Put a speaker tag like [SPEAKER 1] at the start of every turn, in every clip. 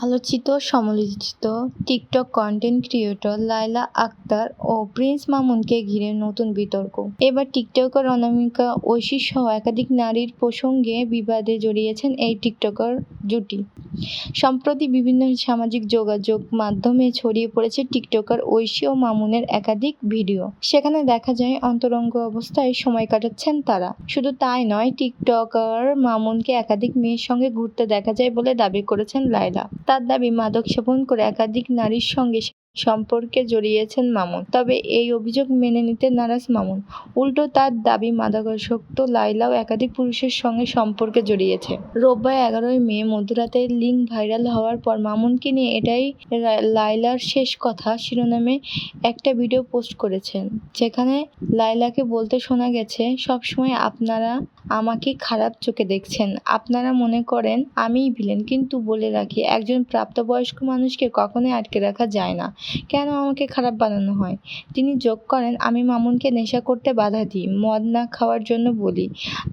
[SPEAKER 1] আলোচিত সমালোচিত TikTok content creator Laila Akter ও প্রিন্স মামুনকে ঘিরে নতুন বিতর্ক। এবার টিকটকার অনামিকা ঐশী সহ একাধিক নারীর প্রসঙ্গে বিবাদে জড়িয়েছেন এই টিকটকার জুটি। সম্প্রতি বিভিন্ন সামাজিক যোগাযোগ মাধ্যমে ছড়িয়ে পড়েছে টিকটকার ঐশী ও মামুনের একাধিক ভিডিও। সেখানে দেখা যায় অন্তরঙ্গ অবস্থায় সময় কাটাচ্ছেন তারা। শুধু তাই নয়, টিকটকার মামুনকে একাধিক মেয়ের সঙ্গে ঘুরতে দেখা যায় বলে দাবি করেছেন লায়লা। তার দাবি, মাদক সেবন করে একাধিক নারীর সঙ্গে সম্পর্কে জড়িয়েছেন মামুন। তবে এই অভিযোগ মেনে নিতে নারাজ মামুন। উল্টো তার দাবি, মাদকাসক্ত লায়লাও একাধিক পুরুষের সঙ্গে সম্পর্কে জড়িয়েছে। রোববার 11 মে মধ্যরাতে লিঙ্ক ভাইরাল হওয়ার পর মামুনকে নিয়ে এটাই লায়লার শেষ কথা শিরোনামে একটা ভিডিও পোস্ট করেছেন, যেখানে লায়লাকে বলতে শোনা গেছে, সবসময় আপনারা আমাকে খারাপ চোখে দেখছেন, আপনারা মনে করেন আমিই ভিলেন, কিন্তু বলে রাখি, একজন প্রাপ্তবয়স্ক মানুষকে কখনোই আটকে রাখা যায় না, কেন আমাকে খারাপ বানানো হয়। তিনি যোগ করেন, আমি মামুনকে নেশা করতে বাধা দিই, মদ না খাওয়ার জন্য বলি,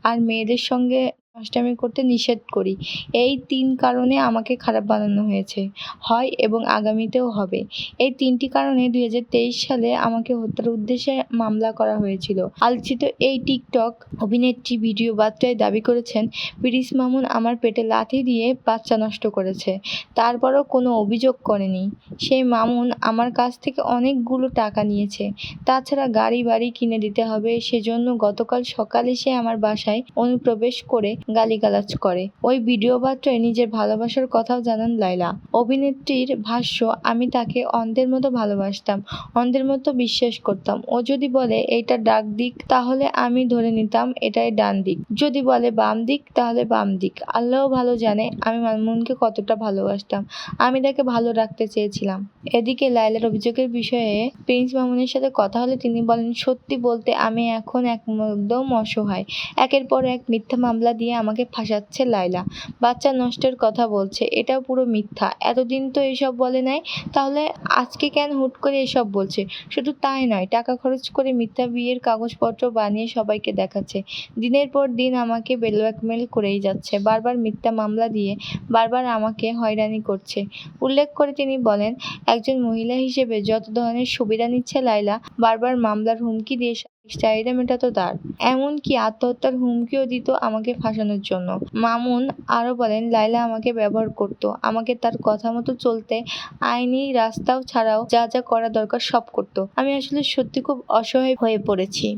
[SPEAKER 1] আর মেয়েদের সঙ্গে নষ্টামি করতে নিষেধ করি। এই 3 কারণে আমাকে খারাপ বানানো হয়েছে, হয় এবং আগামীতেও হবে। এই 3টি কারণে 2023 সালে আমাকে হত্যার উদ্দেশ্যে মামলা করা হয়েছিল। আলোচিত এই টিকটক অভিনেত্রী ভিডিও বার্তায় দাবি করেছেন, প্রিন্স মামুন আমার পেটে লাথি দিয়ে বাচ্চা নষ্ট করেছে, তারপরও কোনো অভিযোগ করেনি। সেই মামুন আমার কাছ থেকে অনেকগুলো টাকা নিয়েছে, তাছাড়া গাড়ি বাড়ি কিনে দিতে হবে, সেজন্য গতকাল সকালে সে আমার বাসায় অনুপ্রবেশ করে গালিগালাজ করে। ওই ভিডিও বার্তায় নিজের ভালোবাসার কথাও জানান লায়লা। অভিনেত্রীর ভাষ্য, আমি তাকে অন্ধের মতো ভালোবাসতাম, অন্ধের মতো বিশ্বাস করতাম। ও যদি বলে এইটা ডান দিক, তাহলে আমি ধরে নিতাম এটাই ডান দিক। যদি বলে বাম দিক, তাহলে বাম দিক। আল্লাহ ভালো জানে আমি মামুনকে কতটা ভালোবাসতাম, আমি তাকে ভালো রাখতে চেয়েছিলাম। এদিকে লায়লার অভিযোগের বিষয়ে প্রিন্স মামুনের সাথে কথা হলে তিনি বলেন, সত্যি বলতে আমি এখন একদম অসহায়। একের পর এক মিথ্যা মামলা দিয়ে আমাকে ফাঁসাচ্ছে লায়লা। বাচ্চা নষ্টের কথা বলছে, এটাও পুরো মিথ্যা। এতদিন তো এসব বলে নাই, তাহলে আজকে কেন হুট করে এসব বলছে। শুধু তাই নয়, টাকা খরচ করে মিথ্যা বিয়ের কাগজপত্র বানিয়ে সবাইকে দেখাচ্ছে। দিনের পর দিন আমাকে ব্ল্যাকমেল করেই যাচ্ছে, বারবার মিথ্যা মামলা দিয়ে বারবার আমাকে হয়রানি করছে। উল্লেখ করে তিনি বলেন, একজন মহিলা হিসেবে যত ধরনের সুবিধা নিচ্ছে লায়লা, বারবার মামলার হুমকি দিয়ে চাহিদা মেটাতো তার। এমনকি আত্মহত্যার হুমকিও দিত আমাকে ফাঁসানোর জন্য। মামুন আরও বলেন, লায়লা আমাকে ব্যবহার করত, আমাকে তার কথা মতো চলতে, আইনি রাস্তাও ছাড়াও যা যা করা দরকার সব করত। আমি আসলে সত্যি খুব অসহায় হয়ে পড়েছি।